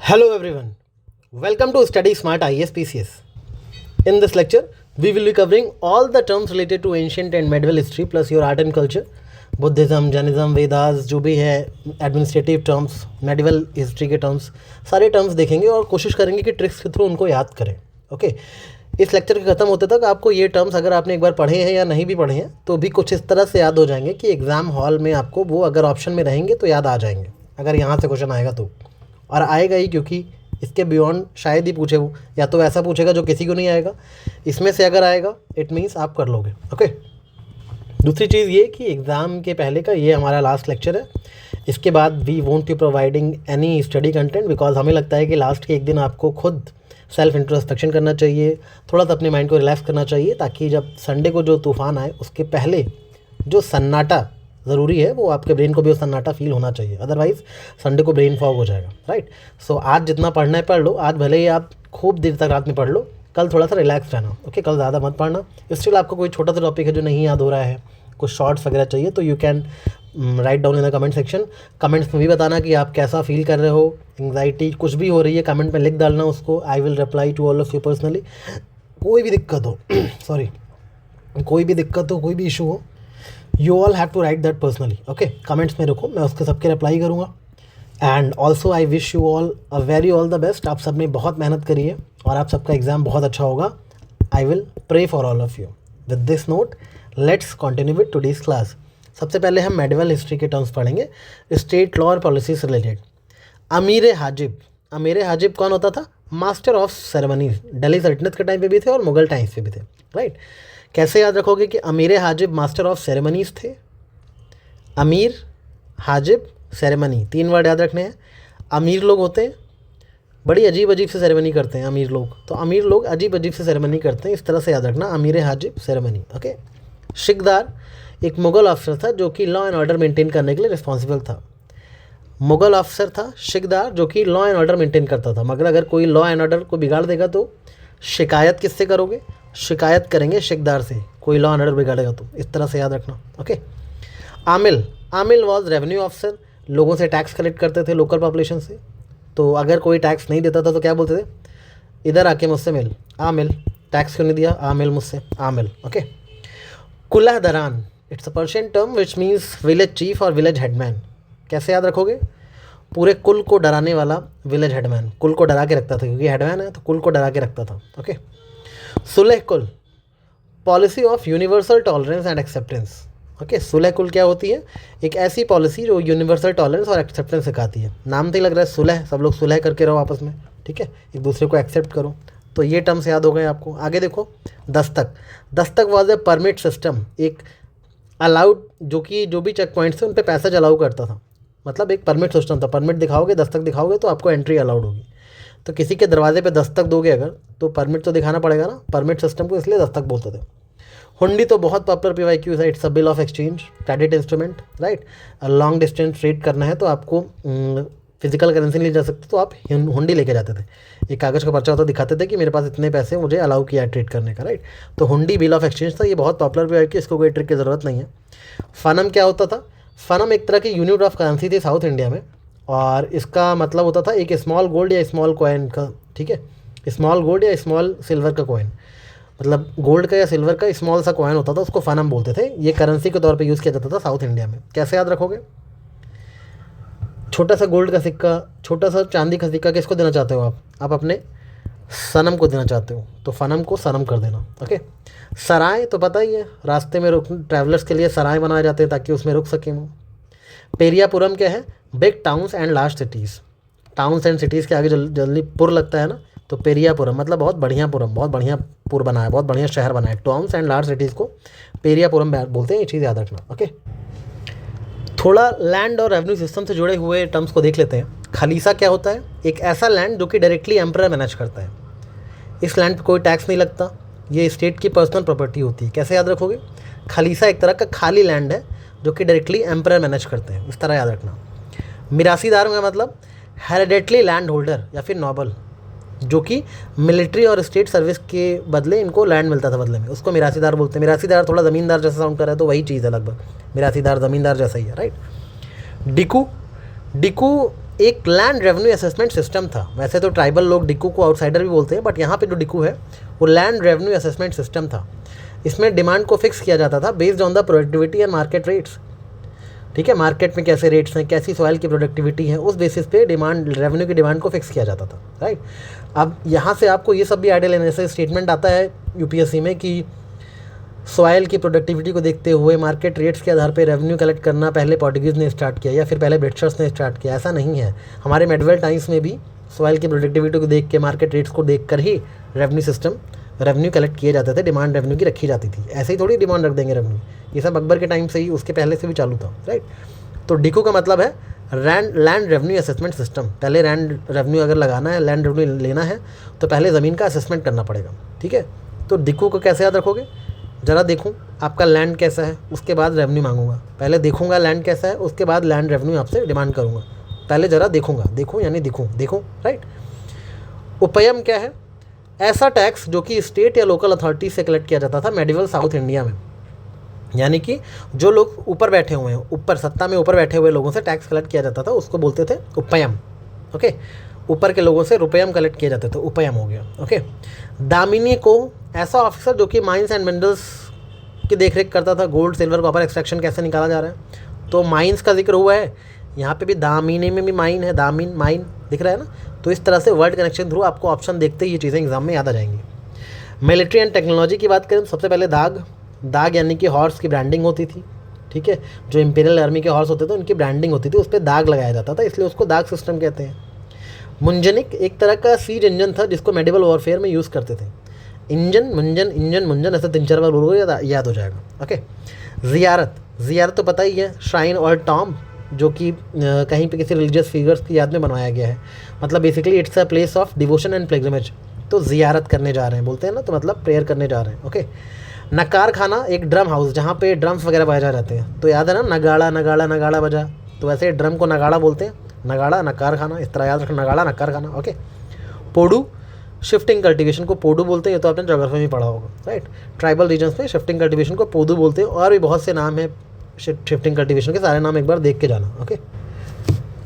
Hello everyone, welcome to Study Smart IAS PCS. In this lecture, we will be covering all the terms related to ancient and medieval history plus your art and culture, Buddhism, Jainism, Vedas जो भी है, administrative terms, medieval history के terms, सारे terms देखेंगे और कोशिश करेंगे कि ट्रिक्स के थ्रू उनको याद करें. ओके. इस लेक्चर के ख़त्म होते तक आपको ये टर्म्स अगर आपने एक बार पढ़े हैं या नहीं भी पढ़े हैं तो भी कुछ इस तरह से याद हो जाएंगे कि एग्ज़ाम हॉल में आपको वो अगर ऑप्शन में रहेंगे तो याद आ जाएंगे, अगर यहाँ से क्वेश्चन आएगा तो. और आएगा ही, क्योंकि इसके बियॉन्ड शायद ही पूछे वो, या तो ऐसा पूछेगा जो किसी को नहीं आएगा. इसमें से अगर आएगा इट मीन्स आप कर लोगे. ओके. दूसरी चीज़ ये कि एग्ज़ाम के पहले का ये हमारा लास्ट लेक्चर है. इसके बाद we won't be providing any study content, because हमें लगता है कि लास्ट के एक दिन आपको खुद सेल्फ इंट्रोस्पेक्शन करना चाहिए, थोड़ा सा अपने माइंड को रिलैक्स करना चाहिए, ताकि जब संडे को जो तूफ़ान आए उसके पहले जो सन्नाटा ज़रूरी है वो आपके ब्रेन को भी वो सन्नाटा फील होना चाहिए, अदरवाइज़ संडे को ब्रेन फॉग हो जाएगा. राइट. सो आज जितना पढ़ना है पढ़ लो. आज भले ही आप खूब देर तक रात में पढ़ लो, कल थोड़ा सा रिलैक्स रहना. ओके. कल ज़्यादा मत पढ़ना. स्टिल आपको कोई छोटा सा टॉपिक है जो नहीं याद हो रहा है, कुछ शॉर्ट्स वगैरह चाहिए, तो you can write down in the comment section. Comments में भी बताना कि आप कैसा फील कर रहे हो, एंग्जाइटी कुछ भी हो रही है कमेंट में लिख डालना उसको. I will reply to all of you personally. कोई भी दिक्कत हो सॉरी कोई भी दिक्कत हो, कोई भी इशू हो, you all have to write that personally. Okay. Comments में रखो, मैं उसके सबके रिप्लाई करूँगा. And also I wish you all a very all the best. आप सब ने बहुत मेहनत करी है और आप सबका एग्ज़ाम बहुत अच्छा होगा. I will pray for all of you. With this note let's continue with today's class. सबसे पहले हम मेडिवल हिस्ट्री के टर्म्स पढ़ेंगे, स्टेट लॉ और पॉलिसी से रिलेटेड. अमीर हाजिब. अमीर हाजिब कौन होता था? Master of ceremonies. दिल्ली सल्तनत के टाइम पे भी थे और मुगल टाइम्स पे भी थे. राइट. कैसे याद रखोगे कि अमीर हाजिब मास्टर ऑफ सेरेमनीज थे? अमीर, हाजिब, सेरेमनी, 3 वर्ड याद रखने हैं. अमीर लोग होते हैं बड़ी अजीब अजीब से सेरेमनी करते हैं अमीर लोग, तो अमीर लोग अजीब अजीब से सेरेमनी करते हैं, इस तरह से याद रखना. अमीर हाजिब सेरेमनी. ओके. शिकदार एक मुग़ल ऑफिसर था जो कि लॉ एंड ऑर्डर मेंटेन करने के लिए रिस्पॉन्सिबल था. मुग़ल ऑफिसर था शिकदार जो कि लॉ एंड ऑर्डर मेंटेन करता था. मगर अगर कोई लॉ एंड ऑर्डर को बिगाड़ देगा तो शिकायत किससे करोगे? शिकायत करेंगे शिकदार से, कोई लॉ एंड ऑर्डर बिगाड़ेगा तो. इस तरह से याद रखना. Okay. Aamil. Aamil was revenue officer. लोगों से टैक्स कलेक्ट करते थे, लोकल पॉपुलेशन से. तो अगर कोई टैक्स नहीं देता था तो क्या बोलते थे? इधर आके मुझसे मिल. आमिल. टैक्स क्यों नहीं दिया? आमिल मुझसे. आमिल. ओके. कुल्ला दरान. It's a Persian term which means village chief और विलेज हेडमैन. कैसे याद रखोगे? पूरे कुल को डराने वाला विलेज हेडमैन. कुल को डरा के रखता था, क्योंकि हेडमैन है तो कुल को डरा के रखता था. ओके. सुलह कुल. Policy of universal tolerance and acceptance. Okay. सुलह कुल क्या होती है? एक ऐसी पॉलिसी जो यूनिवर्सल टॉलरेंस और एक्सेप्टेंस सिखाती है. नाम तो ही लग रहा है सुलह, सब लोग सुलह करके रहो आपस में. ठीक है. एक दूसरे को एक्सेप्ट करो. तो ये टर्म्स याद हो गए आपको. आगे देखो. Dastak. Dastak was a permit system. एक अलाउड, जो कि जो भी चेक पॉइंट्स थे उन पे पैसेज अलाउ करता था. मतलब एक परमिट सिस्टम था. परमिट दिखाओगे, दस्तक दिखाओगे तो आपको एंट्री अलाउड होगी. तो किसी के दरवाजे पे दस्तक दोगे अगर, तो परमिट तो दिखाना पड़ेगा ना. परमिट सिस्टम को इसलिए दस्तक बोलते थे. हुंडी तो बहुत पॉपुलर पीवाईक्यू है. It's a bill of exchange, credit instrument. Right. Long distance trade करना है तो आपको फिजिकल करेंसी नहीं जा सकते, तो आप हुंडी लेके जाते थे. एक कागज़ का पर्चा होता, दिखाते थे कि मेरे पास इतने पैसे मुझे अलाउ किया है ट्रेड करने का. राइट. तो हुंडी बिल ऑफ एक्सचेंज था. ये बहुत पॉपुलर पीवाईक्यू, इसको कोई ट्रिक की ज़रूरत नहीं है. फनम क्या होता था? फनम एक तरह की यूनिट ऑफ करेंसी थी साउथ इंडिया में, और इसका मतलब होता था एक स्मॉल गोल्ड या स्मॉल कॉइन का. ठीक है. स्मॉल गोल्ड या स्मॉल सिल्वर का कॉइन, मतलब गोल्ड का या सिल्वर का स्मॉल सा कॉइन होता था, उसको फनम बोलते थे. ये करेंसी के तौर पे यूज़ किया जाता था साउथ इंडिया में. कैसे याद रखोगे? छोटा सा गोल्ड का सिक्का, छोटा सा चांदी का सिक्का किसको देना चाहते हो आप अपने सनम को देना चाहते हो, तो फनम को सनम कर देना. ओके. सराय तो पता ही है, रास्ते में रुक ट्रैवलर्स के लिए सराय बनाए जाते हैं ताकि उसमें रुक सकें वो. पेरियापुरम क्या है? Big towns and large cities. Towns and cities के आगे जल्दी पुर लगता है ना, तो पेरियापुरम मतलब बहुत बढ़िया पुरम, बहुत बढ़िया पुर बना है, बहुत बढ़िया शहर बना है. टाउन्स एंड लार्ज सिटीज़ को पेरियापुरम बोलते हैं. ये चीज़ याद रखना. ओके. थोड़ा लैंड और रेवेन्यू सिस्टम से जुड़े हुए टर्म्स को देख लेते हैं. खलीसा क्या होता है? एक ऐसा लैंड जो कि डायरेक्टली एम्परर मैनेज करता है. इस लैंड पे कोई टैक्स नहीं लगता, ये स्टेट की पर्सनल प्रॉपर्टी होती है. कैसे याद रखोगे? खलीसा एक तरह का खाली लैंड है जो कि डायरेक्टली एम्परर मैनेज करते हैं. इस तरह याद रखना. मिरासीदार का मतलब हेरिडेटरी लैंड होल्डर या फिर नॉबल, जो कि मिलिट्री और स्टेट सर्विस के बदले इनको लैंड मिलता था बदले में, उसको मिरासीदार बोलते हैं. मिरासीदार थोड़ा ज़मींदार जैसा साउंड कर रहा है, तो वही चीज़ है लगभग. मिरासीदार ज़मींदार जैसा ही है. राइट. डिकू. डिकू एक लैंड रेवेन्यू असेसमेंट सिस्टम था। वैसे तो ट्राइबल लोग डिक्कू को आउटसाइडर भी बोलते हैं, बट यहाँ पे जो डिक्कू है वो लैंड रेवेन्यू असेसमेंट सिस्टम था। इसमें डिमांड को फिक्स किया जाता था based on the productivity and market rates. ठीक है, मार्केट में कैसे रेट्स हैं, कैसी सॉइल की प्रोडक्टिविटी है, उस बेसिस पे डिमांड, रेवेन्यू की डिमांड को फिक्स किया जाता था, राइट। अब यहाँ से आपको ये सब भी आइडिया लेने से स्टेटमेंट आता है यूपीएससी में कि सॉइल की प्रोडक्टिविटी को देखते हुए मार्केट रेट्स के आधार पे रेवेन्यू कलेक्ट करना पहले पोर्टुगीज़ ने स्टार्ट किया या फिर पहले ब्रिटिशर्स ने स्टार्ट किया। ऐसा नहीं है, हमारे मेडिवल टाइम्स में भी सॉइल की प्रोडक्टिविटी को देख के, मार्केट रेट्स को देख कर ही रेवेन्यू कलेक्ट किए जाते थे, डिमांड रेवेन्यू की रखी जाती थी। ऐसे ही थोड़ी डिमांड रख देंगे रेवेन्यू, ये सब अकबर के टाइम से ही, उसके पहले से भी चालू था, राइट। तो डिक्कू का मतलब है लैंड रेवेन्यू असेसमेंट सिस्टम। पहले लैंड रेवेन्यू अगर लगाना है, लैंड रेवेन्यू लेना है तो पहले ज़मीन का असेसमेंट करना पड़ेगा, ठीक है। तो डिक्कू को कैसे याद रखोगे, ज़रा देखूँ आपका लैंड कैसा है, उसके बाद रेवेन्यू मांगूंगा। पहले देखूंगा लैंड कैसा है, उसके बाद लैंड रेवेन्यू आपसे डिमांड करूँगा। पहले ज़रा देखूंगा, देखूँ यानी देखूँ, राइट। उपयम क्या है, ऐसा टैक्स जो कि स्टेट या लोकल अथॉरिटी से कलेक्ट किया जाता था मेडिवल साउथ इंडिया में। यानी कि जो लोग ऊपर बैठे हुए हैं, ऊपर सत्ता में ऊपर बैठे हुए लोगों से टैक्स कलेक्ट किया जाता था, उसको बोलते थे उपयम। ओके, ऊपर के लोगों से रुपयम कलेक्ट किए जाते थे, उपयम हो गया। ओके, दामिनी को ऐसा ऑफिसर जो कि माइंस एंड मिनरल्स की देखरेख करता था, गोल्ड सिल्वर कॉपर एक्सट्रैक्शन कैसे निकाला जा रहा है। तो माइंस का जिक्र हुआ है यहाँ पे भी, दामिनी में भी माइन है, दामिन माइन दिख रहा है ना। तो इस तरह से वर्ड कनेक्शन थ्रू आपको ऑप्शन देखते ही ये चीज़ें एग्जाम में याद आ जाएंगी। मिलिट्री एंड टेक्नोलॉजी की बात करें तो सबसे पहले दाग यानी कि हॉर्स की ब्रांडिंग होती थी, ठीक है। जो इंपीरियल आर्मी के हॉर्स होते थे उनकी ब्रांडिंग होती थी, उस पर दाग लगाया जाता था, इसलिए उसको दाग सिस्टम कहते हैं। मुंजनिक एक तरह का सीज इंजन था जिसको मेडिवल वॉरफेयर में यूज़ करते थे। इंजन मुंजन ऐसे 3-4 बार बोलोगे याद हो जाएगा। ओके, ज़ियारत तो पता ही है, श्राइन और टॉम जो कि कहीं पे किसी रिलीजियस फिगर्स की याद में बनवाया गया है। मतलब basically it's a place of devotion and pilgrimage. तो ज़ियारत करने जा रहे हैं बोलते हैं ना, तो मतलब प्रेयर करने जा रहे हैं। ओके, नकार खाना एक ड्रम हाउस जहाँ पे ड्रम्स वगैरह बजा जाते हैं। तो याद है ना, नगाड़ा बजा, तो वैसे ड्रम को नगाड़ा बोलते हैं, नगाड़ा नकार खाना, इस तरह याद रखना, नगाड़ा नकार खाना। ओके, पोडू शिफ्टिंग कल्टीवेशन को पोडू बोलते हैं, ये तो आपने ज्योग्राफी में पढ़ा होगा, राइट। ट्राइबल रीजन्स में शिफ्टिंग कल्टीवेशन को पोडू बोलते हैं, और भी बहुत से नाम हैं शिफ्टिंग कल्टीवेशन के, सारे नाम एक बार देख के जाना। ओके,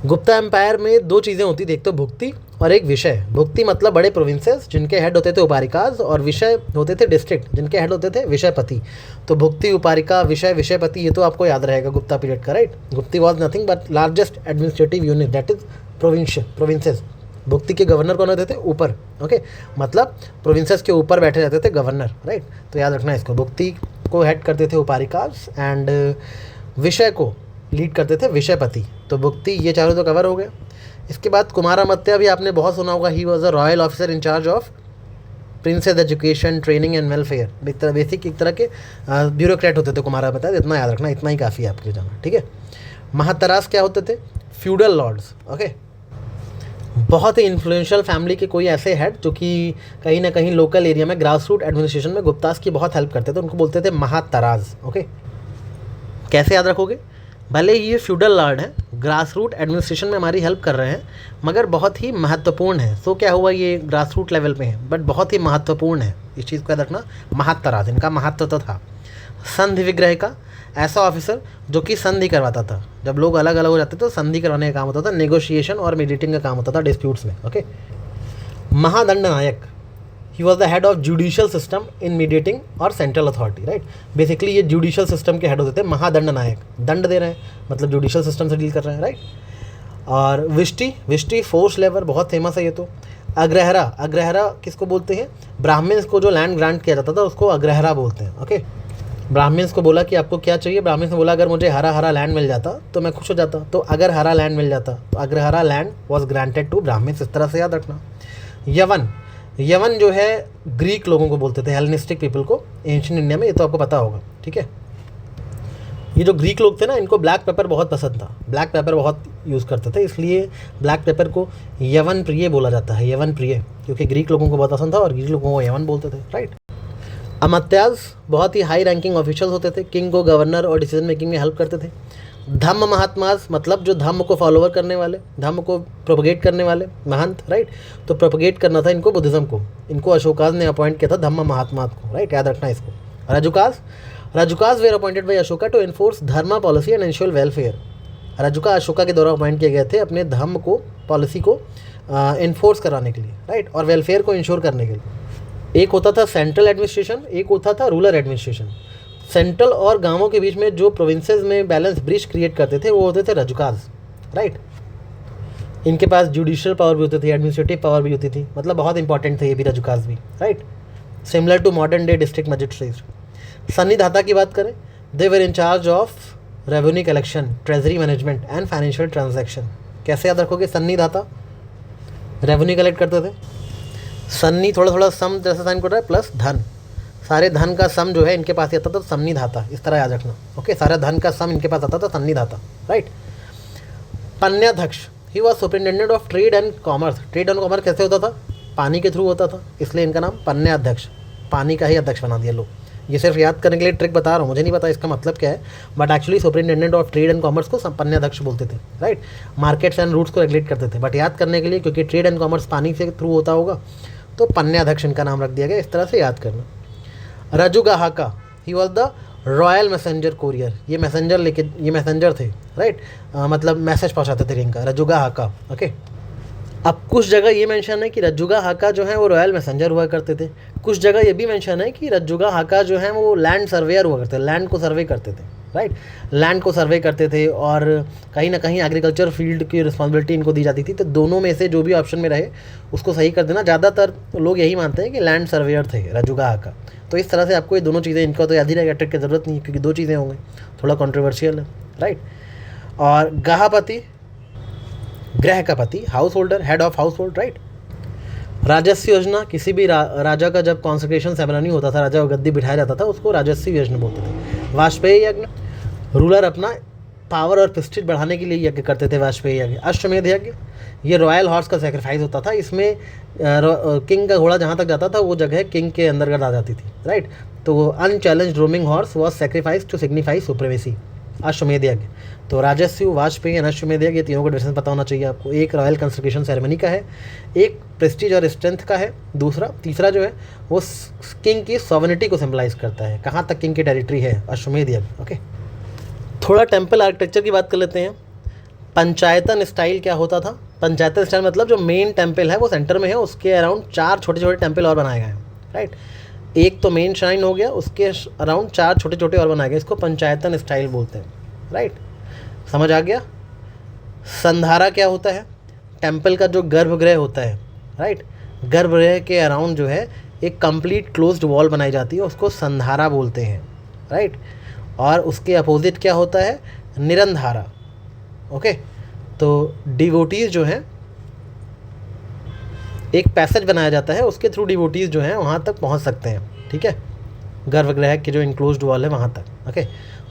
गुप्ता एम्पायर में 2 चीज़ें होती थी, एक तो भुक्ति और एक विषय। भुक्ति मतलब बड़े प्रोविंसेस जिनके हेड होते थे उपारिकाज, और विषय होते थे डिस्ट्रिक्ट जिनके हेड होते थे विषयपति। तो भुक्ति, उपारिका, विषय, विषयपति, ये तो आपको याद रहेगा गुप्ता पीरियड का, राइट। गुप्ती was nothing but largest administrative unit, that is provinces. भुक्ति के गवर्नर कौन होते थे, ऊपर। ओके, मतलब प्रोविंसेस के ऊपर बैठे रहते थे गवर्नर, राइट। तो याद रखना इसको, भुक्ति को हेड करते थे उपारिकाज एंड विषय को लीड करते थे विषयपति। तो भुक्ति, ये चारों तो कवर हो गए। इसके बाद कुमारामत्या भी आपने बहुत सुना होगा, he was a royal officer in charge of princess education, training and welfare. Basic एक तरह के ब्यूरोक्रेट होते थे कुमारामत्या, इतना याद रखना, इतना ही काफ़ी है आपके लिए जाना, ठीक है। महातरास क्या होते थे, फ्यूडल लॉर्ड्स। ओके, बहुत ही इन्फ्लुएंशियल फैमिली के कोई ऐसे हेड जो कि कहीं ना कहीं लोकल एरिया में ग्रास रूट एडमिनिस्ट्रेशन में गुप्तास की बहुत हेल्प करते थे, उनको बोलते थे महातराज। ओके, कैसे याद रखोगे, भले ही ये फ्यूडल लॉर्ड है, ग्रास रूट एडमिनिस्ट्रेशन में हमारी हेल्प कर रहे हैं, मगर बहुत ही महत्वपूर्ण है। सो क्या हुआ, ये ग्रास रूट लेवल पे है बट बहुत ही महत्वपूर्ण है, इस चीज़ को याद रखना। महातराज, इनका महत्व तो था। संधि विग्रह का ऐसा ऑफिसर जो कि संधि करवाता था, जब लोग अलग अलग हो जाते तो संधि करवाने का काम होता था, नेगोशिएशन और मीडिएटिंग का काम होता था डिस्प्यूट्स में। ओके, महादंड नायक, he was the head of judicial system in mediating और सेंट्रल अथॉरिटी, राइट। बेसिकली ये जुडिशियल सिस्टम के हेड होते थे। महादंड नायक, दंड दे रहे हैं मतलब जुडिशियल सिस्टम से डील कर रहे हैं, राइट। और विष्टि फोर्स लेवर, बहुत फेमस है ये तो। अग्रहरा किसको बोलते हैं, ब्राह्मण्स को जो लैंड ग्रांट किया जाता था उसको अग्रहरा बोलते हैं। ओके, ब्राह्मण्स को बोला कि आपको क्या चाहिए, ब्राह्मण्स ने बोला अगर मुझे हरा लैंड मिल जाता तो मैं खुश हो जाता। तो अगर हरा लैंड मिल जाता तो agrahara land was granted to Brahmans, इस तरह से याद रखना। यवन जो है ग्रीक लोगों को बोलते थे, हेलेनिस्टिक पीपल को एंशिएंट इंडिया में, ये तो आपको पता होगा, ठीक है। ये जो ग्रीक लोग थे ना, इनको ब्लैक पेपर बहुत पसंद था, ब्लैक पेपर बहुत यूज़ करते थे, इसलिए ब्लैक पेपर को यवन प्रिय बोला जाता है, यवन प्रिय, क्योंकि ग्रीक लोगों को बहुत पसंद था और ग्रीक लोगों को यवन बोलते थे, राइट। अमात्यास बहुत ही हाई रैंकिंग ऑफिशियल्स होते थे, किंग को गवर्नर और डिसीजन मेकिंग में हेल्प करते थे। धम्म महात्मास मतलब जो धम्म को फॉलोवर करने वाले, धम्म को प्रोपगेट करने वाले महंत, राइट। तो प्रोपगेट करना था इनको बुद्धिज़्म को, इनको अशोकाज ने अपॉइंट किया था धम्म महात्मा को, राइट, याद रखना इसको। राजुकाज were appointed by Ashoka to enforce dharma policy and ensure welfare. Rajuka Ashoka के द्वारा अपॉइंट किए गए थे अपने धर्म को, पॉलिसी को इन्फोर्स कराने के लिए, राइट, और वेलफेयर को इंश्योर करने के लिए। एक होता था सेंट्रल एडमिनिस्ट्रेशन, एक होता था रूरल एडमिनिस्ट्रेशन। सेंट्रल और गांवों के बीच में जो प्रोविंसेस में बैलेंस ब्रिज क्रिएट करते थे वो होते थे रजुकाज, राइट। इनके पास जुडिशियल पावर भी होती थी, एडमिनिस्ट्रेटिव पावर भी होती थी, मतलब बहुत इंपॉर्टेंट थे ये भी रजुकाज भी, right, similar to modern day district magistrate. Sannidhata की बात करें, they were in charge of revenue collection, treasury management and financial transaction. कैसे याद रखोगे? सन्निधाता रेवेन्यू कलेक्ट करते थे, सन्नी थोड़ा थोड़ा सम जैसा साइन कर रहा है प्लस धन, सारे धन का सम जो है इनके पास ही आता था, सन्निधाता, इस तरह याद रखना, ओके। सारा धन का सम इनके पास आता था, Sannidhata, right. Panyadhyaksha, he was superintendent of trade and commerce. Trade and commerce कैसे होता था? पानी के थ्रू होता था, इसलिए इनका नाम पन्याध्यक्ष, पानी का ही अध्यक्ष बना दिया लोग। ये सिर्फ याद करने के लिए ट्रिक बता रहा हूँ, मुझे नहीं पता इसका मतलब क्या है, but actually superintendent of trade and commerce को पन्याध्यक्ष बोलते थे, राइट। मार्केट्स एंड रूट्स को रेगुलेट करते थे, बट याद करने के लिए क्योंकि ट्रेड एंड कॉमर्स पानी से थ्रू होता होगा तो पन्याध्यक्ष इनका नाम रख दिया गया, इस तरह से याद करना। रजुगाहाका, he was the royal messenger courier, ये मैसेंजर लेके, ये मैसेंजर थे, राइट, मतलब मैसेज पहुँचाते थे इनका, रजुगाहाका, ओके। अब कुछ जगह ये मेंशन है कि रजुगाहाका जो है वो रॉयल मैसेंजर हुआ करते थे, कुछ जगह ये भी मेंशन है कि रजुगाहाका जो है वो लैंड सर्वेयर हुआ करते थे, लैंड को सर्वे करते थे, राइट, लैंड को सर्वे करते थे, और कहीं ना कहीं एग्रीकल्चर फील्ड की रिस्पॉन्सिबिलिटी इनको दी जाती थी। तो दोनों में से जो भी ऑप्शन में रहे उसको सही कर देना। ज़्यादातर लोग यही मानते हैं कि लैंड सर्वेयर थे रजुगाहाका। तो इस तरह से आपको ये दोनों चीज़ें, इनका तो याद ही रहेगा, ट्रिक की ज़रूरत नहीं है क्योंकि दो चीज़ें होंगी, थोड़ा कॉन्ट्रोवर्शियल है, राइट। और गाहापति, ग्रह का पति, house holder, head of house hold, right. राजस्व योजना, किसी भी राजा का जब कॉन्सेक्रेशन सेरेमनी होता था, राजा को गद्दी बिठाया जाता था, उसको राजस्व योजना बोलते थे। वाजपेयी यज्ञ, रूलर अपना पावर और प्रेस्टीज बढ़ाने के लिए यज्ञ करते थे, वाजपेयी यज्ञ। अश्वमेध यज्ञ, ये रॉयल हॉर्स का सेक्रीफाइस होता था, इसमें किंग का घोड़ा जहाँ तक जाता था वो जगह किंग के अंतर्गत आ जाती थी, राइट। तो unchallenged roaming horse was sacrifice to signify supremacy, Ashvamedha yajna. तो राजस्व, वाजपेयी एंड अश्वमेध यज्ञ, ये तीनों का डिफरेंस पता होना चाहिए आपको। एक रॉयल कंसेक्रेशन सेरेमनी का है, एक प्रेस्टीज और स्ट्रेंथ का है, तीसरा जो है वो किंग की सॉवरेनिटी को सिंबलाइज करता है, कहाँ तक किंग की टेरिटरी है, अश्वमेध यज्ञ, ओके। थोड़ा टेम्पल आर्किटेक्चर की बात कर लेते हैं। पंचायतन स्टाइल क्या होता था? पंचायतन स्टाइल मतलब जो मेन टेम्पल है वो सेंटर में है, उसके अराउंड 4 छोटे छोटे टेम्पल और बनाए गए हैं, राइट। एक तो मेन श्राइन हो गया, उसके अराउंड 4 छोटे छोटे और बनाए गए, इसको पंचायतन स्टाइल बोलते हैं, राइट। समझ आ गया? संधारा क्या होता है? टेम्पल का जो गर्भगृह होता है, राइट, गर्भगृह के अराउंड जो है एक कंप्लीट क्लोज्ड वॉल बनाई जाती है, उसको संधारा बोलते हैं, राइट। और उसके अपोजिट क्या होता है? निरंधारा, ओके। तो डिवोटीज जो हैं, एक पैसेज बनाया जाता है, उसके थ्रू डिवोटीज जो हैं वहाँ तक पहुँच सकते हैं, ठीक है, गर्भगृह की जो इनक्लोज्ड वॉल है वहाँ तक, ओके।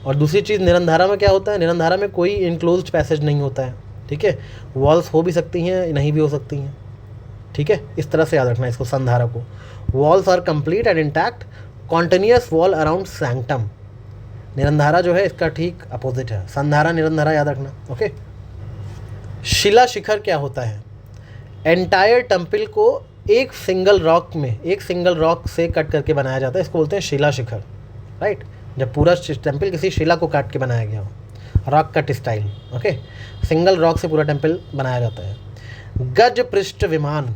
और दूसरी चीज़ निरंधारा में क्या होता है? निरंधारा में कोई इनक्लोज्ड पैसेज नहीं होता है, ठीक है, वॉल्स हो भी सकती हैं, नहीं भी हो सकती हैं, ठीक है। इस तरह से याद रखना है इसको, संधारा को। Walls are complete and intact continuous wall around sanctum. Nirandhara जो है इसका ठीक अपोजिट है, संधारा निरंधारा, याद रखना, ओके। शिला शिखर क्या होता है? एंटायर टेम्पल को एक सिंगल रॉक से कट करके बनाया जाता है, इसको बोलते हैं शिला शिखर, राइट। जब पूरा टेम्पल किसी शिला को काट के बनाया गया हो, rock cut style, okay, single rock से पूरा टेम्पल बनाया जाता है। गज पृष्ठ विमान,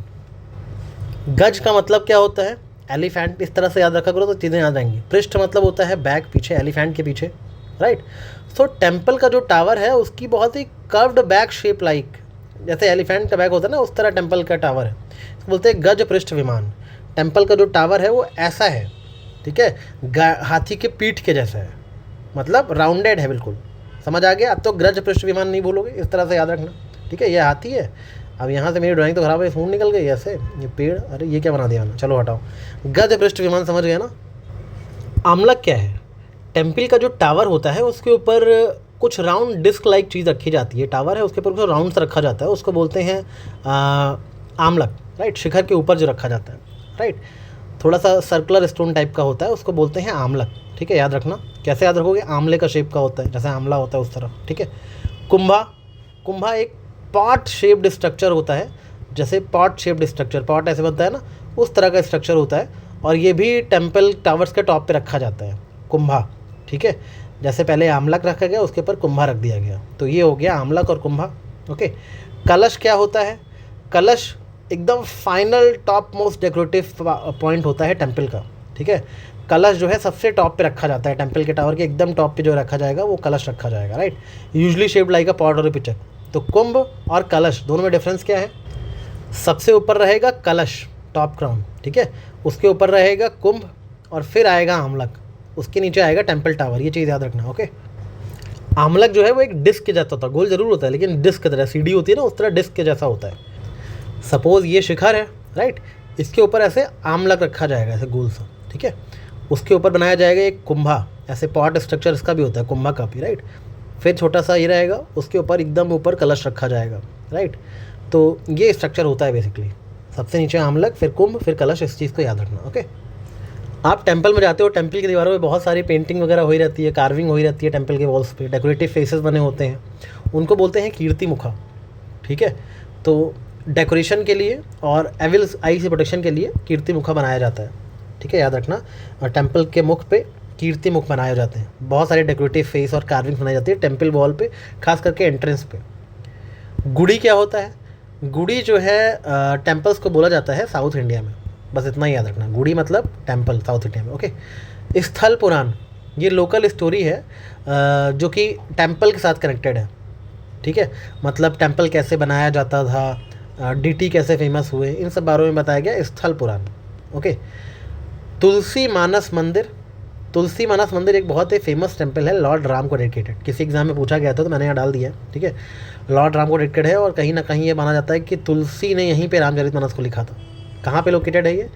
गज का मतलब क्या होता है? एलिफेंट, इस तरह से याद रखा करो तो चीज़ें याद आएंगी। पृष्ठ मतलब होता है बैक, पीछे, एलिफेंट के पीछे, राइट। सो टेम्पल का जो टावर है उसकी बहुत ही कर्व्ड बैक शेप, लाइक जैसे एलिफेंट का बैक होता है ना, उस तरह टेम्पल का टावर है, तो बोलते हैं गज पृष्ठ विमान। टेम्पल का जो टावर है वो ऐसा है, ठीक है, हाथी के पीठ के जैसा है, मतलब राउंडेड है बिल्कुल। समझ आ गया? अब तो गज पृष्ठ विमान नहीं बोलोगे, इस तरह से याद रखना, ठीक है। ये हाथी है, अब यहाँ से मेरी ड्राइंग तो खराब है, सूंड निकल गई ऐसे, ये पेड़, अरे ये क्या बना दिया मैंने, चलो हटाओ। गज पृष्ठ विमान समझ गए ना। आमलक क्या है? टेम्पल का जो टावर होता है उसके ऊपर कुछ राउंड डिस्क लाइक चीज़ रखी जाती है, टावर है उसके ऊपर कुछ राउंड सा रखा जाता है, उसको बोलते हैं आमलक, राइट। शिखर के ऊपर जो रखा जाता है, राइट, थोड़ा सा सर्कुलर स्टोन टाइप का होता है, उसको बोलते हैं आमलक, ठीक है। याद रखना, कैसे याद रखोगे? आमले का शेप का होता है, जैसे आमला होता है उस तरह, ठीक है। कुंभा एक पॉट शेप्ड स्ट्रक्चर होता है, जैसे पॉट शेप्ड स्ट्रक्चर, पॉट ऐसे बनता है ना, उस तरह का स्ट्रक्चर होता है, और ये भी टेम्पल टावर्स के टॉप पे रखा जाता है, कुंभा, ठीक है। जैसे पहले आमलक रखा गया, उसके ऊपर कुंभा रख दिया गया, तो ये हो गया आमलक और कुंभा। ओके। कलश क्या होता है? कलश एकदम final top most decorative point होता है टेम्पल का, ठीक है। कलश जो है सबसे टॉप पे रखा जाता है, टेम्पल के टावर के एकदम टॉप पे जो रखा जाएगा वो कलश रखा जाएगा, राइट। यूजली शेप्ड लाइक अ पॉट और अ पिचक। तो कुंभ और कलश दोनों में डिफरेंस क्या है? सबसे ऊपर रहेगा कलश, टॉप क्राउन, ठीक है, उसके ऊपर रहेगा कुंभ और फिर आएगा आमलक, उसके नीचे आएगा टेम्पल टावर। ये चीज़ याद रखना, ओके। आमलक जो है वो एक डिस्क के जैसा होता है, गोल जरूर होता है लेकिन डिस्क की तरह, सीढ़ी होती है ना उस तरह डिस्क के जैसा होता है। सपोज ये शिखर है, राइट, इसके ऊपर ऐसे आमलक रखा जाएगा ऐसे गोल सा, ठीक है। उसके ऊपर बनाया जाएगा एक कुंभा, ऐसे पॉट स्ट्रक्चर इसका भी होता है कुंभा का भी, राइट। फिर छोटा सा ये रहेगा, उसके ऊपर एकदम ऊपर कलश रखा जाएगा, राइट। तो ये स्ट्रक्चर होता है बेसिकली, सबसे नीचे आमलक, फिर कुंभ, फिर कलश। इस चीज़ को याद रखना, ओके। आप टेंपल में जाते हो, टेंपल की दीवारों में बहुत सारी पेंटिंग वगैरह हो ही रहती है, कार्विंग हो ही रहती है टेंपल के वॉल्स पे, डेकोरेटिव फेसेस बने होते हैं, उनको बोलते हैं कीर्ति मुखा, ठीक है। तो डेकोरेशन के लिए और एविल आई से प्रोटेक्शन के लिए कीर्ति मुखा बनाया जाता है, ठीक है, याद रखना। और टेंपल के मुख पे कीर्ति मुख बनाए जाते हैं, बहुत सारे डेकोरेटिव फेस और कार्विंग बनाई जाती है टेंपल वॉल पे, खास करके एंट्रेंस पे। गुड़ी क्या होता है? गुड़ी जो है टेंपल्स को बोला जाता है साउथ इंडिया में, बस इतना ही याद रखना। गुड़ी मतलब टेंपल साउथ इंडिया में, ओके। स्थल पुराण ये लोकल स्टोरी है जो कि टेंपल के साथ कनेक्टेड है, ठीक है। मतलब टेंपल कैसे बनाया जाता था, डीटी कैसे फेमस हुए, इन सब बारों में बताया गया स्थल पुराण, ओके। तुलसी मानस मंदिर, तुलसी मानस मंदिर एक बहुत ही फेमस टेंपल है, लॉर्ड राम को डेडिकेटेड। किसी एग्जाम में पूछा गया था तो मैंने यहाँ डाल दिया, ठीक है। लॉर्ड राम को डेडिकेटेड है और कहीं ना कहीं ये माना जाता है कि तुलसी ने यहीं पे रामचरितमानस को लिखा था। कहाँ पे लोकेटेड है ये?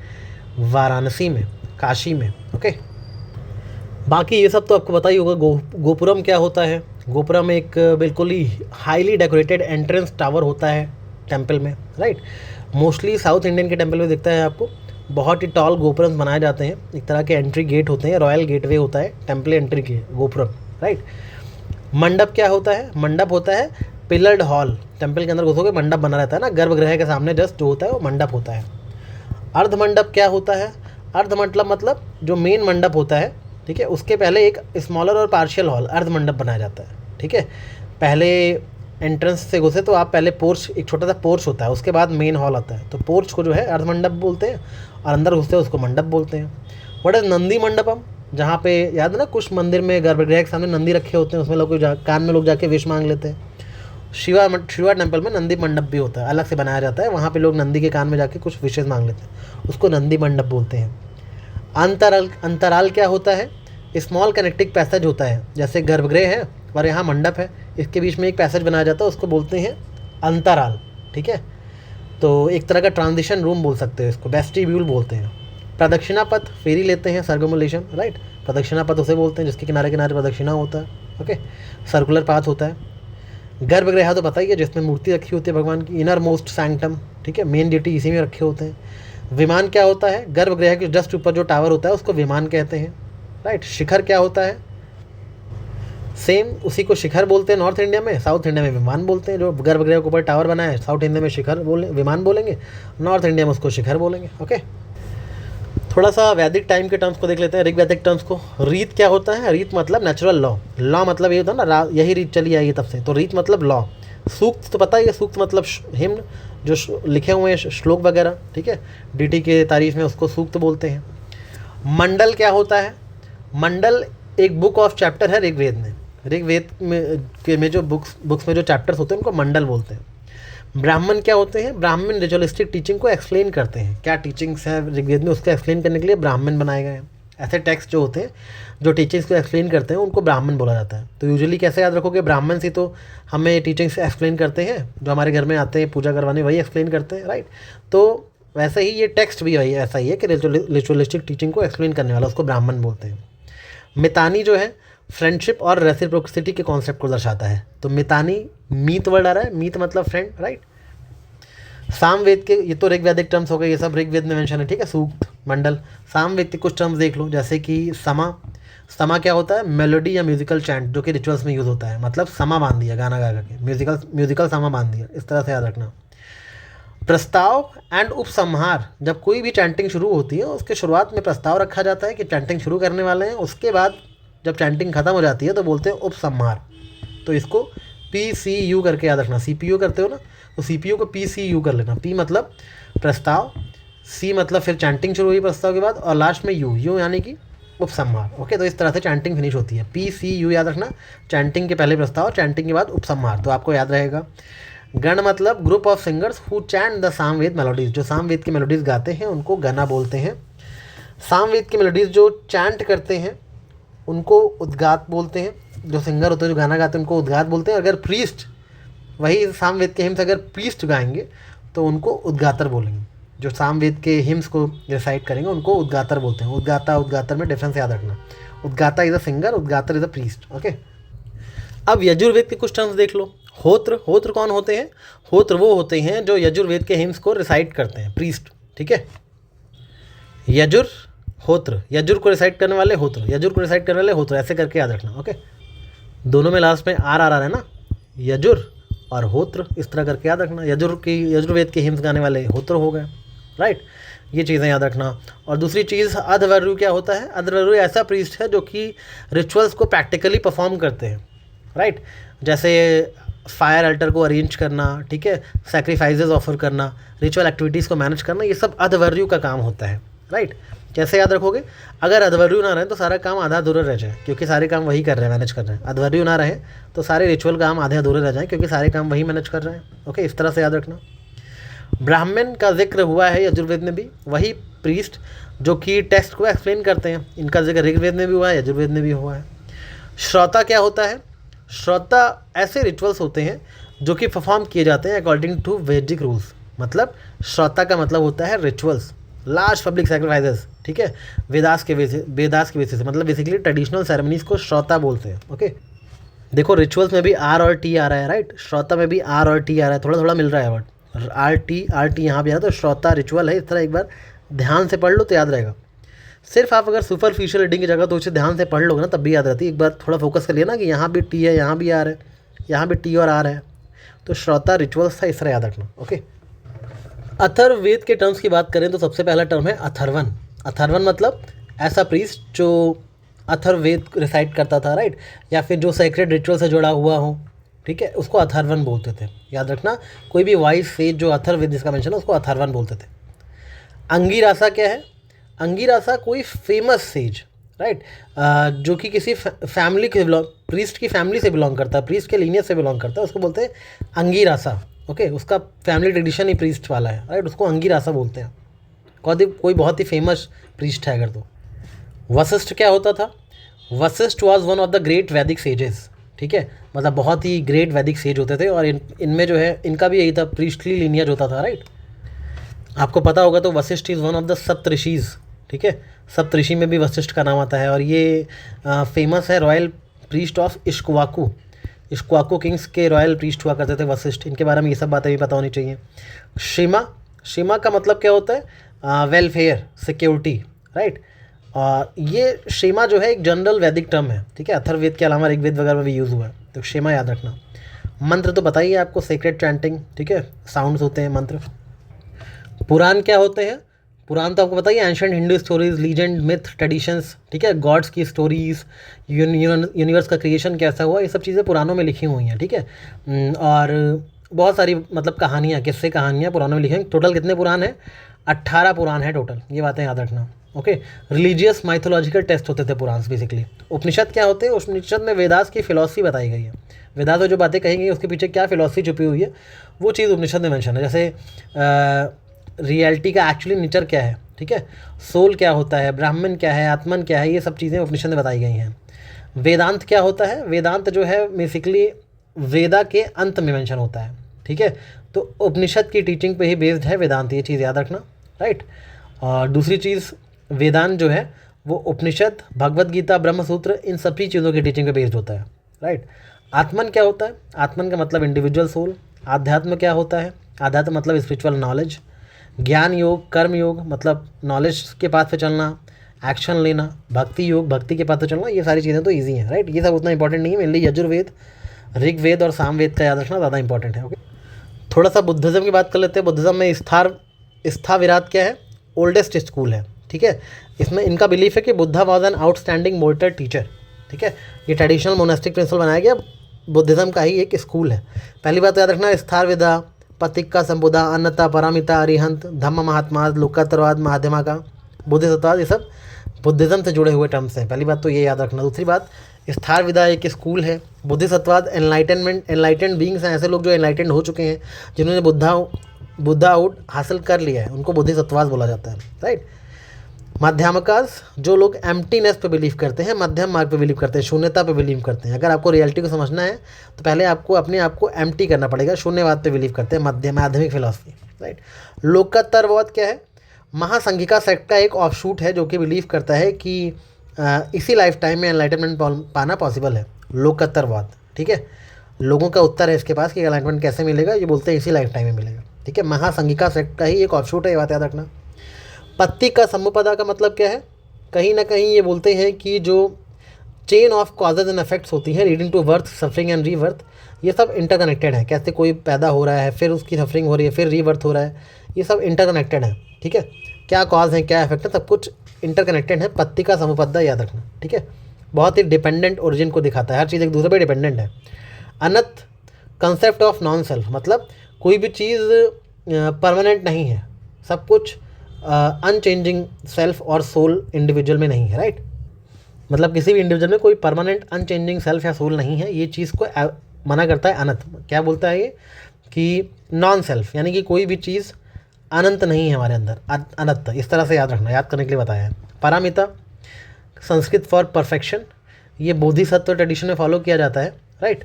वाराणसी में, काशी में, ओके। बाकी ये सब तो आपको पता ही होगा। गोपुरम क्या होता है? गोपुरम एक बिल्कुल ही हाईली डेकोरेटेड एंट्रेंस टावर होता है टेंपल में, राइट। मोस्टली साउथ इंडियन के टेंपल में दिखता है आपको, बहुत ही टॉल गोपुरम बनाए जाते हैं, एक तरह के एंट्री गेट होते हैं, रॉयल गेटवे होता है टेंपल एंट्री के, गोपुरम, राइट। मंडप क्या होता है? मंडप होता है पिलर्ड हॉल, टेंपल के अंदर घुसोगे मंडप बना रहता है ना, गर्भगृह के सामने जस्ट जो होता है वो मंडप होता है। अर्ध मंडप क्या होता है? अर्ध मतलब जो मेन मंडप होता है, ठीक है, उसके पहले एक स्मॉलर और पार्शियल हॉल अर्ध मंडप बनाया जाता है, ठीक है। पहले एंट्रेंस से घुसे तो आप पहले पोर्च, एक छोटा सा पोर्च होता है, उसके बाद मेन हॉल आता है, तो पोर्च को जो है अर्ध मंडप बोलते हैं और अंदर घुसते हैं उसको मंडप बोलते हैं। What is Nandi Mandapam? जहाँ पे याद है ना कुछ मंदिर में गर्भगृह के सामने नंदी रखे होते हैं, उसमें लोग कान में लोग जाके विश मांग लेते हैं। शिवा टेंपल में नंदी मंडप भी होता है, अलग से बनाया जाता है, वहाँ पे लोग नंदी के कान में जाके कुछ विशेष मांग लेते हैं, उसको नंदी मंडप बोलते हैं। अंतराल क्या होता है? स्मॉल कनेक्टिंग पैसेज होता है, जैसे गर्भगृह है और यहाँ मंडप है, इसके बीच में एक पैसेज बनाया जाता है, उसको बोलते हैं अंतराल, ठीक है। तो एक तरह का ट्रांजिशन रूम बोल सकते हो इसको, वेस्टिब्यूल बोलते हैं। प्रदक्षिणा पथ, फेरी लेते हैं, सर्कुलेशन, राइट। प्रदक्षिणा पथ उसे बोलते हैं जिसके किनारे किनारे प्रदक्षिणा होता है, ओके। सर्कुलर पाथ होता है। गर्भगृह तो पता ही है, जिसमें मूर्ति रखी होती है भगवान की, इनर मोस्ट सैंक्टम, ठीक है, मेन डिटी इसी में रखे होते हैं। विमान क्या होता है? गर्भगृह के जस्ट ऊपर जो टावर होता है उसको विमान कहते हैं, राइट। शिखर क्या होता है? सेम उसी को शिखर बोलते हैं नॉर्थ इंडिया में, साउथ इंडिया में विमान बोलते हैं। जो गर्भगृह के ऊपर टावर बना है साउथ इंडिया में शिखर विमान बोलेंगे, नॉर्थ इंडिया में उसको शिखर बोलेंगे, ओके। थोड़ा सा वैदिक टाइम के टर्म्स को देख लेते हैं, ऋग वैदिक टर्म्स को। रीत क्या होता है? रीत मतलब नेचुरल लॉ, लॉ मतलब ये होता है ना, यही रीत चली आई है तब से, तो रीत मतलब लॉ। सूक्त तो पता ही है, सूक्त मतलब हिम्न, जो लिखे हुए हैं श्लोक वगैरह, ठीक है, डीटी के तारीफ में उसको सूक्त बोलते हैं। मंडल क्या होता है? मंडल एक बुक ऑफ चैप्टर है ऋग्वेद में, ऋग्वेद में जो बुक्स में जो चैप्टर्स होते हैं उनको मंडल बोलते हैं। ब्राह्मण क्या होते हैं? ब्राह्मण रिचुअलिस्टिक टीचिंग को एक्सप्लेन करते हैं, क्या टीचिंग्स है ऋग्वेद में उसको एक्सप्लेन करने के लिए ब्राह्मण बनाए गए हैं। ऐसे टेक्स्ट जो होते हैं जो टीचिंग्स को एक्सप्लेन करते हैं उनको ब्राह्मण बोला जाता है। तो यूजुअली कैसे याद रखोगे? ब्राह्मण से तो हमें टीचिंग्स एक्सप्लेन करते हैं, जो हमारे घर में आते हैं पूजा करवाने वही एक्सप्लेन करते हैं, राइट। तो वैसे ही ये टेक्स्ट भी वही ऐसा ही है कि रिचुअलिस्टिक टीचिंग को एक्सप्लेन करने वाला उसको ब्राह्मण बोलते हैं। मितानी जो है फ्रेंडशिप और रेसिप्रोसिटी के कॉन्सेप्ट को दर्शाता है, तो मितानी मीत वर्ड आ रहा है, मीत मतलब फ्रेंड, राइट। सामवेद के, ये तो ऋग्वैदिक टर्म्स हो गए, ये सब ऋग्वेद में मेंशन है, ठीक है, सूक्त मंडल। सामवेद के कुछ टर्म्स देख लो, जैसे कि समा क्या होता है? मेलोडी या म्यूजिकल चैंट, जो कि रिचुअल्स में यूज़ होता है, मतलब समा बांध दिया गाना गा के, म्यूजिकल समा बांध दिया, इस तरह से याद रखना। प्रस्ताव एंड उपसंहार, जब कोई भी चैंटिंग शुरू होती है उसके शुरुआत में प्रस्ताव रखा जाता है कि चैंटिंग शुरू करने वाले हैं, उसके बाद जब चैंटिंग खत्म हो जाती है तो बोलते हैं उपसंहार। तो इसको PCU करके याद रखना। CPU करते हो ना, तो CPU को PCU कर लेना। P मतलब प्रस्ताव, C मतलब फिर चैंटिंग शुरू हुई प्रस्ताव के बाद, और लास्ट में U यानी कि उपसंहार। ओके, तो इस तरह से चैंटिंग फिनिश होती है। PCU याद रखना, चैंटिंग के पहले प्रस्ताव, चैंटिंग के बाद उपसंहार, तो आपको याद रहेगा। गण मतलब group of singers who chant the Samaveda melodies, जो सामवेद की मेलोडीज गाते हैं उनको गणा बोलते हैं। सामवेद की मेलोडीज जो चैंट करते हैं उनको उद्गात बोलते हैं। जो सिंगर होते हैं जो गाना गाते हैं उनको उद्गात बोलते हैं। अगर प्रीस्ट वही सामवेद के हिम्स अगर प्रीस्ट गाएंगे तो उनको उद्गातर बोलेंगे। जो सामवेद के हिम्स को रिसाइट करेंगे उनको उद्गातर बोलते हैं। उद्गाता उद्गातर में डिफरेंस याद रखना। Udgata is a singer, Udgatar is a priest. Okay, अब यजुर्वेद के कुछ टर्म्स देख लो। होत्र, होत्र कौन होते हैं? होत्र वो होते हैं जो यजुर्वेद के हिम्स को रिसाइट करते हैं, प्रीस्ट। ठीक है, यजुर होत्र, यजुर को रिसाइट करने वाले होत्र, यजुर को रिसाइट करने वाले होत्र, ऐसे करके याद रखना। ओके, दोनों में लास्ट में आर आ रहा है ना, यजुर और होत्र, इस तरह करके याद रखना। यजुर्वेद के हिम्स गाने वाले होत्र हो गए, राइट। ये चीज़ें याद रखना। और दूसरी चीज़ अधवर्यु क्या होता है? अधवर्यु ऐसा प्रीस्ट है जो कि रिचुअल्स को प्रैक्टिकली परफॉर्म करते हैं, राइट। जैसे फायर अल्टर को अरेंज करना, ठीक है, सैक्रिफाइसेस ऑफर करना, रिचुअल एक्टिविटीज़ को मैनेज करना, ये सब अधवर्यु का काम होता है, राइट। कैसे याद रखोगे? अगर अधवर्यु ना रहे तो सारा काम आधा अधूरा रह जाए, क्योंकि सारे काम वही कर रहे हैं, मैनेज कर रहे हैं। अधवर्यु ना रहे तो सारे रिचुअल काम आधे अधूरे रह जाएँ, क्योंकि सारे काम वही मैनेज कर रहे हैं। ओके, इस तरह से याद रखना। ब्राह्मण का जिक्र हुआ है यजुर्वेद में भी, वही प्रीस्ट जो कि टेक्स्ट को एक्सप्लेन करते हैं। इनका जिक्र ऋग्वेद में भी हुआ है, यजुर्वेद में भी हुआ है। श्रोता क्या होता है? श्रोता ऐसे रिचुअल्स होते हैं जो कि परफॉर्म किए जाते हैं अकॉर्डिंग टू वैदिक रूल्स। मतलब श्रोता का मतलब होता है रिचुअल्स, लार्ज पब्लिक सैक्रिफाइसेस, ठीक है, वेदास के बेसिस से, मतलब बेसिकली ट्रेडिशनल सेरेमनीज को श्रोता बोलते हैं। ओके, देखो रिचुअल्स में भी आर और टी आ रहा है, राइट। श्रोता में भी आर और टी आ रहा है, थोड़ा थोड़ा मिल रहा है वर्ड, आर टी यहाँ भी आ रहा है। तो श्रोता रिचुअल है, इस तरह एक बार ध्यान से पढ़ लो तो याद रहेगा। सिर्फ आप अगर सुपरफिशियल रीडिंग की जगह तो उसे ध्यान से पढ़ लोगे ना तब भी याद रहती है। एक बार थोड़ा फोकस कर लिया ना कि यहाँ भी टी है, यहाँ भी आर है, यहाँ भी टी और आर है, तो श्रोता रिचुअल्स था, इस तरह याद रखना। ओके, अथर्ववेद के टर्म्स की बात करें तो सबसे पहला टर्म है अथर्वन। अथर्वन मतलब ऐसा प्रीस्ट जो अथर्ववेद रिसाइट करता था, राइट, या फिर जो सेक्रेड रिचुअल से जुड़ा हुआ हो, ठीक है, उसको अथर्वन बोलते थे। याद रखना, कोई भी वाइज सेज जो अथर्ववेद जिसका मेंशन है उसको अथर्वन बोलते थे। अंगिरासा क्या है? अंगिरासा कोई फेमस सेज, राइट, जो कि किसी फैमिली के प्रीस्ट की फैमिली से बिलोंग करता है, प्रीस्ट के लीनियज से बिलोंग करता है, उसको बोलते हैं अंगिरासा। ओके, उसका फैमिली ट्रेडिशन ही प्रीस्ट वाला है, राइट, उसको अंगिरासा बोलते हैं। कोई बहुत ही फेमस प्रीस्ट है अगर तो। वशिष्ठ क्या होता था? Vashishtha was one of the great वैदिक सेजेस, ठीक है, मतलब बहुत ही ग्रेट वैदिक सेज होते थे। और इनमें जो है इनका भी यही था, प्रीस्टली लीनियज होता था, राइट। आपको पता होगा तो Vashishtha is one of the सप्तऋषिज, ठीक है, सप्तऋषि में भी वशिष्ठ का नाम आता है। और ये फेमस है royal priest of Ikshvaku. Ikshvaku Kings के रॉयल प्रीस्ट हुआ करते थे वशिष्ठ। इनके बारे में ये सब बातें भी पता होनी चाहिए। शिमा, शिमा का मतलब क्या होता है? Welfare, security, right. और ये क्षेमा जो है एक जनरल वैदिक टर्म है, ठीक है, अथर्ववेद के अलावा ऋग्वेद वगैरह में भी यूज़ हुआ है, तो क्षेमा याद रखना। मंत्र तो बताइए आपको, सेक्रेट चैंटिंग, ठीक है, साउंड्स होते हैं मंत्र। पुराण क्या होते हैं? पुराण तो आपको बताइए, ancient Hindu stories, legend, myth, traditions, ठीक है, गॉड्स की स्टोरीज, यूनिवर्स का क्रिएशन कैसा हुआ, ये सब चीज़ें पुराणों में लिखी हुई हैं, ठीक है। और बहुत सारी मतलब कहानियाँ, किस्से कहानियाँ पुराणों में लिखी हैं। टोटल कितने पुराण हैं? 18 पुराण है टोटल, ये बातें याद रखना। ओके, रिलीजियस माइथोलॉजिकल टेस्ट होते थे पुराण बेसिकली। उपनिषद क्या होते हैं? उपनिषद में वेदास की फिलॉसफी बताई गई है। वेदास में जो बातें कही गई उसके पीछे क्या फिलॉसफी छुपी हुई है वो चीज़ उपनिषद में मेंशन है। जैसे रियलिटी का एक्चुअली नेचर क्या है, ठीक है, सोल क्या होता है, ब्राह्मण क्या है, आत्मन क्या है, ये सब चीज़ें उपनिषद में बताई गई हैं। वेदांत क्या होता है? वेदांत जो है बेसिकली वेदा के अंत में मेंशन होता है, ठीक है, तो उपनिषद की टीचिंग पे ही बेस्ड है वेदांत, ये चीज़ याद रखना, राइट। और दूसरी चीज़, वेदांत जो है वो उपनिषद, भगवद गीता, ब्रह्मसूत्र, इन सभी चीज़ों की टीचिंग पे बेस्ड होता है, राइट। आत्मन क्या होता है? आत्मन का मतलब इंडिविजुअल सोल। आध्यात्म क्या होता है? आध्यात्म मतलब स्पिरिचुअल नॉलेज। ज्ञान योग, कर्म योग मतलब नॉलेज के पाथ पे चलना, एक्शन लेना। भक्ति योग, भक्ति के पाथ पे चलना। ये सारी चीज़ें तो ईजी हैं, राइट, ये सब उतना इंपॉर्टेंट नहीं है। मेनली यजुर्वेद, ऋग्वेद और सामवेद का याद रखना ज़्यादा इंपॉर्टेंट है। ओके, थोड़ा सा बुद्धिज़्म की बात कर लेते हैं। बुद्धिज़्म में स्थाविरात क्या है? ओल्डेस्ट स्कूल है, ठीक है। इसमें इनका बिलीफ है कि Buddha was an outstanding mortal teacher, ठीक है। ये ट्रेडिशनल मोनास्टिक प्रिंसिपल बनाया गया, बुद्धिज़्म का ही एक स्कूल है। पहली बात तो याद रखना, स्थार विदा, पथिक्का संबुदा, अन्नता, पारामिता, अरिहंत, धम्म महात्मा, लोकातरवाद, माध्यमा का, बुद्धिसत्वाद, ये सब बुद्धिज़्म से जुड़े हुए टर्म्स हैं। पहली बात तो ये याद रखना। दूसरी बात, स्थार विदा एक स्कूल है। बुद्धिसत्वाद एनलाइटेंड बींग्स हैं, ऐसे लोग जो एनलाइटेंड हो चुके हैं, जिन्होंने बुद्धाउड हासिल कर लिया है, उनको बुद्धिसत्वाद बोला जाता है, राइट। माध्यमिकास, जो लोग एम्प्टीनेस पे बिलीव करते हैं, मध्यम मार्ग पे बिलीव करते हैं, शून्यता पे बिलीव करते हैं। अगर आपको रियलिटी को समझना है तो पहले आपको अपने आप को एम्प्टी करना पड़ेगा, शून्यवाद पे बिलीव करते हैं, माध्यमिक फिलॉसफी, राइट। लोकत्तरवाद क्या है? महासंघिका सेक्ट का एक ऑफशूट है जो कि बिलीव करता है कि इसी लाइफ टाइम में एनलाइटनमेंट पाना पॉसिबल है, लोकत्तरवाद, ठीक है। लोगों का उत्तर है इसके पास कि एनलाइटमेंट कैसे मिलेगा, ये बोलते हैं इसी लाइफ टाइम में मिलेगा, ठीक है। महासंघिका सेक्ट का ही एक ऑफशूट है, ये बात याद रखना। पत्ती का समुपदा का मतलब क्या है? कहीं ना कहीं ये बोलते हैं कि जो chain of causes and effects होती हैं leading to birth, suffering and rebirth, ये सब इंटरकनेक्टेड है। कैसे कोई पैदा हो रहा है, फिर उसकी सफरिंग हो रही है, फिर रीबर्थ हो रहा है, ये सब इंटरकनेक्टेड है, ठीक है। क्या कॉज है, क्या इफेक्ट है, सब कुछ इंटरकनेक्टेड है। पत्ती का समुपदा याद रखना, ठीक है। बहुत ही डिपेंडेंट ओरिजिन को दिखाता है, हर चीज़ एक दूसरे पर डिपेंडेंट है। अनत, कंसेप्ट ऑफ नॉन सेल्फ, मतलब कोई भी चीज़ परमानेंट नहीं है, सब कुछ अनचेंजिंग सेल्फ और सोल इंडिविजुअल में नहीं है, राइट। मतलब किसी भी इंडिविजुअल में कोई परमानेंट अनचेंजिंग सेल्फ या सोल नहीं है, ये चीज़ को मना करता है अनंत। क्या बोलता है ये कि नॉन सेल्फ, यानी कि कोई भी चीज़ अनंत नहीं है हमारे अंदर, अनंत, इस तरह से याद रखना, याद करने के लिए बताया है। पारामिता, संस्कृत फॉर परफेक्शन, ये बोधिसत्व ट्रेडिशन में फॉलो किया जाता है, राइट।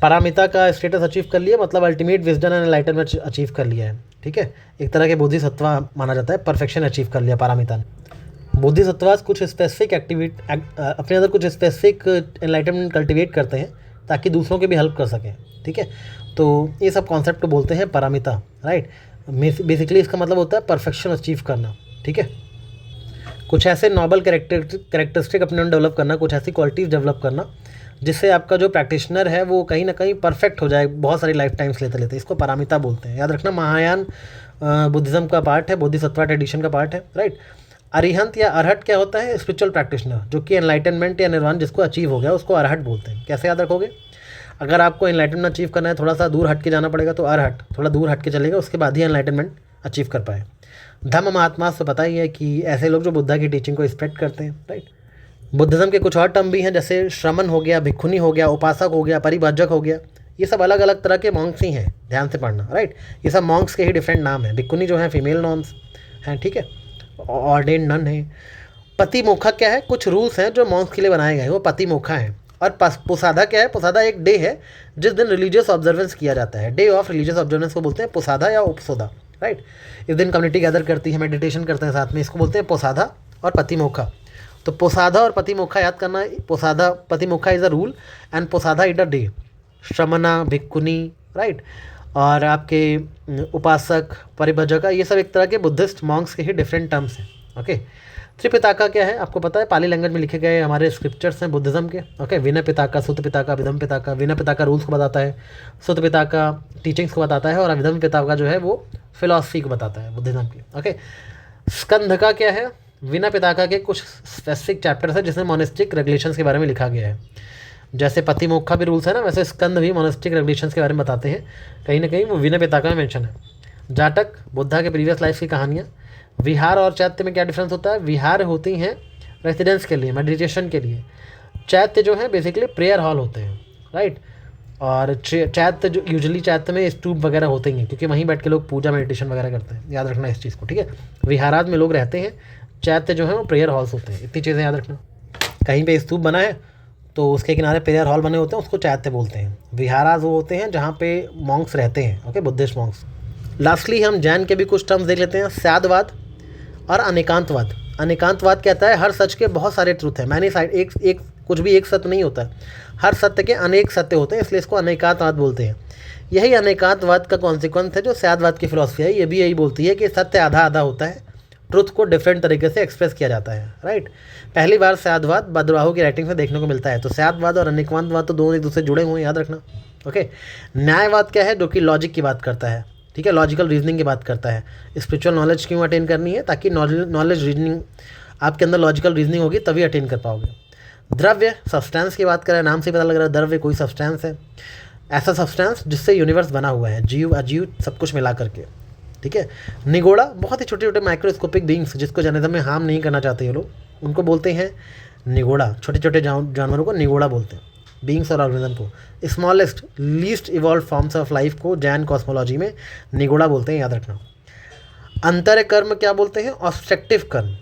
पारामिता का स्टेटस अचीव कर लिया, मतलब ultimate wisdom and enlightenment achieve कर लिया है, ठीक है। एक तरह के बोधिसत्व माना जाता है, परफेक्शन अचीव कर लिया पारामिता ने। बोधिसत्व कुछ स्पेसिफिक अपने अंदर कुछ स्पेसिफिक एनलाइटनमेंट कल्टिवेट करते हैं ताकि दूसरों की भी हेल्प कर सकें, ठीक है। तो ये सब कॉन्सेप्ट को बोलते हैं पारामिता, राइट। बेसिकली इसका मतलब होता है परफेक्शन अचीव करना, ठीक है। कुछ ऐसे नॉबल कैरेक्टरिस्टिक अपने अंदर डेवलप करना, कुछ ऐसी क्वालिटीज़ डेवलप करना जिससे आपका जो प्रैक्टिशनर है वो कहीं ना कहीं परफेक्ट हो जाए बहुत सारी लाइफ टाइम्स लेते लेते, इसको पारामिता बोलते हैं। याद रखना, महायान बुद्धिज़्म का पार्ट है, बोधिसत्व ट्रेडिशन का पार्ट है, राइट। अरिहंत या अरहट क्या होता है? स्पिरिचुअल प्रैक्टिशनर, जो कि एनलाइटनमेंट या निर्वाण जिसको अचीव हो गया उसको अरहट बोलते हैं। कैसे याद रखोगे? अगर आपको एनलाइटनमेंट अचीव करना है, थोड़ा सा दूर हट के जाना पड़ेगा, तो अरहट थोड़ा दूर हट के चलेगा, उसके बाद ही एनलाइटनमेंट अचीव कर पाए। धम्म महात्मा से पता ही है कि ऐसे लोग जो बुद्धा की टीचिंग को स्प्रेड करते हैं, राइट। बुद्धिज़्म के कुछ और टर्म भी हैं, जैसे श्रमण हो गया, भिक्षुनी हो गया, उपासक हो गया, परिभजक हो गया, ये सब अलग अलग तरह के मॉन्क्स ही हैं, ध्यान से पढ़ना, राइट। ये सब मॉन्क्स के ही डिफरेंट नाम हैं। भिक्षुनी जो है फीमेल नॉन्स हैं, ठीक है, ऑर्डेन्ड नन है। पति मोखा क्या है? कुछ रूल्स हैं जो मॉन्क्स के लिए बनाए गए हैं, वो पति मोखा हैं। और पुसादा क्या है? पुसादा एक डे है जिस दिन रिलीजियस ऑब्जर्वेंस किया जाता है, डे ऑफ रिलीजियस ऑब्जर्वेंस को बोलते हैं पुसादा या उपसोदा, राइट। इस दिन कम्युनिटी गैदर करती है, मेडिटेशन करते हैं साथ में, इसको बोलते हैं पुसादा और पतिमोखा। तो पोसाधा और पतिमोखा याद करना, Posadha Patimokkha is a rule and Posadha is a day. Shramana, Bhikshuni, right, और आपके उपासक, परिभजका, ये सब एक तरह के बुद्धिस्ट मॉन्क्स के ही डिफरेंट टर्म्स हैं, ओके। त्रिपिताका क्या है? आपको पता है, पाली लैंग्वेज में लिखे गए हमारे स्क्रिप्चर्स हैं बुद्धिज़्म के, ओके। विनय पिताका, सुत पिताका, विधम पिताका। विनय पिताका रूल्स को बताता है, सुत पिताका टीचिंग्स को बताता है, और विधम पिताका जो है वो फिलॉसफी को बताता है बुद्धिज़्म की, ओके। स्कंध का क्या है? विनय पिताका के कुछ स्पेसिफिक चैप्टर्स है जिसमें मोनेस्टिक रेगुलेशंस के बारे में लिखा गया है। जैसे पतिमोक्ष भी रूल्स है ना, वैसे स्कंद भी मोनेस्टिक रेगुलेशंस के बारे में बताते हैं, कहीं ना कहीं वो विनय पिताका में मेंशन है। जाटक, बुद्धा के प्रीवियस लाइफ की कहानियाँ। विहार और चैत्य में क्या डिफरेंस होता है? विहार होती हैं रेसिडेंस के लिए, मेडिटेशन के लिए। चैत्य जो है बेसिकली प्रेयर हॉल होते हैं, राइट। और चैत्य जो यूजुअली चैत्य में स्तूप वगैरह होते ही हैं, क्योंकि वहीं बैठ के लोग पूजा मेडिटेशन वगैरह करते हैं, याद रखना इस चीज़ को, ठीक है। विहारात में लोग रहते हैं, चैत्य जो है वो प्रेयर हॉल्स होते हैं, इतनी चीज़ें याद रखना। कहीं पे स्तूप बना है तो उसके किनारे प्रेयर हॉल बने होते हैं, उसको चैत्य बोलते हैं। विहाराज वो होते हैं जहाँ पे मॉन्क्स रहते हैं, ओके, बुद्धिस्ट मॉन्क्स। लास्टली हम जैन के भी कुछ टर्म्स देख लेते हैं, स्यादवाद और अनेकांतवाद। अनेकांतवाद कहता है हर सच के बहुत सारे ट्रूथ हैं, मैंने साइड एक कुछ भी एक सत्य नहीं होता है, हर सत्य के अनेक सत्य होते हैं, इसलिए इसको अनेकांतवाद बोलते हैं। यही अनेकांतवाद का कॉन्सिक्वेंस है जो स्यादवाद की फिलॉसफी है, ये भी यही बोलती है कि सत्य आधा आधा होता है, ट्रुथ को डिफरेंट तरीके से एक्सप्रेस किया जाता है, राइट। पहली बार स्यादवाद भद्रबाहु की राइटिंग में देखने को मिलता है। तो स्यादवाद और अनेकांतवाद तो दोनों एक दूसरे जुड़े हुए हैं, याद रखना, ओके। न्यायवाद क्या है? जो कि लॉजिक की बात करता है, ठीक है, लॉजिकल रीजनिंग की बात करता है। स्पिरिचुअल नॉलेज क्यों अटेन करनी है? ताकि नॉलेज रीजनिंग आपके अंदर लॉजिकल रीजनिंग होगी तभी अटेन कर पाओगे। द्रव्य, सब्सटेंस की बात करें, नाम से पता लग रहा है द्रव्य कोई सब्सटेंस है, ऐसा सब्सटेंस जिससे यूनिवर्स बना हुआ है, जीव अजीव सब कुछ मिला करके, ठीक है। निगोड़ा, बहुत ही छोटे छोटे माइक्रोस्कोपिक बींग्स जिसको जर्नलिज्म में हार्म नहीं करना चाहते ये लोग, उनको बोलते हैं निगोड़ा। छोटे छोटे जानवरों को निगोड़ा बोलते हैं, बींग्स और ऑर्गेनिज्म को। Smallest least evolve forms of life को जैन कॉस्मोलॉजी में निगोड़ा बोलते हैं, याद रखना। अंतर कर्म क्या बोलते हैं? ऑब्स्ट्रक्टिव कर्म,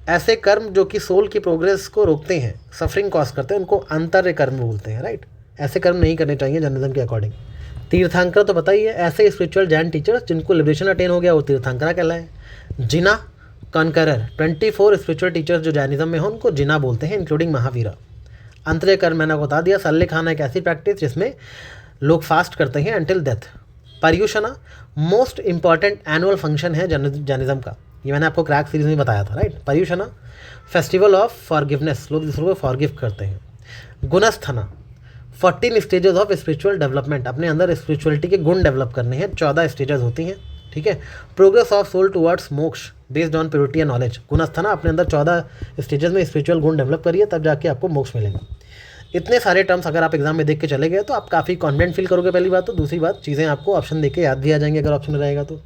ऐसे कर्म जो कि सोल की प्रोग्रेस को रोकते हैं, सफरिंग कॉज करते हैं, उनको अंतर कर्म बोलते हैं, राइट। ऐसे कर्म नहीं करने चाहिए जर्नलिज्म के अकॉर्डिंग। तीर्थंकर तो पता ही है, ऐसे स्पिरिचुअल जैन टीचर्स जिनको लिबरेशन अटेन हो गया वो तीर्थंकरा कहलाए। जिना, कॉन्करर, 24 स्पिरिचुअल टीचर्स जो जैनिज्म में हो उनको जिना बोलते हैं, इंक्लूडिंग महावीरा। अंतर्य कर्म मैंने बता दिया, सल्ले खाना एक ऐसी प्रैक्टिस जिसमें लोग फास्ट करते हैं until death. Paryushana most important annual function है जैनिज्म का, ये मैंने आपको क्रैक सीरीज में बताया था, राइट। पर्यूषणा फेस्टिवल ऑफ फॉरगिवनेस, लोग दूसरों को फॉरगिव करते हैं। Gunasthana 14 stages of spiritual development, अपने अंदर स्पिरिचुअलिटी के गुण डेवलप करने हैं, 14 स्टेजेस होती हैं, ठीक है। Progress of soul towards moksha based on purity and knowledge, Gunasthana अपने अंदर 14 स्टेजेस में स्पिरिचुअल गुण डेवलप करिए, तब जाके आपको मोक्ष मिलेगा। इतने सारे टर्म्स अगर आप एग्जाम में देख के चले गए तो आप काफ़ी कॉन्फिडेंट फील करोगे, पहली बात तो। दूसरी बात, चीज़ें आपको ऑप्शन देख के याद भी आ जाएंगे अगर ऑप्शन रहेगा तो।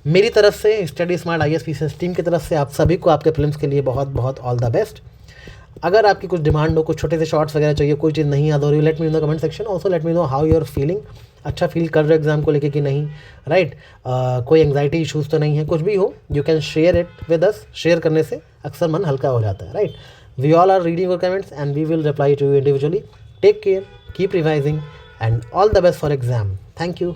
मेरी तरफ से स्टडी स्मार्ट ISPCS टीम की तरफ से आप सभी को आपके फिल्म्स के लिए बहुत बहुत ऑल द बेस्ट। अगर आपकी कुछ डिमांड हो, कुछ छोटे से शॉर्ट्स वगैरह चाहिए, कोई चीज़ नहीं याद हो रही, let me in the comment section. Also let me know how you are feeling, अच्छा फील कर रहे हो एग्जाम को लेके कि नहीं, राइट। कोई एंग्जाइटी इशूज़ तो नहीं है, कुछ भी हो you can share it with us. Share करने से अक्सर मन हल्का हो जाता है, right. We all are reading your comments and we will reply to you individually. Take care, keep revising and all the best for exam. Thank you.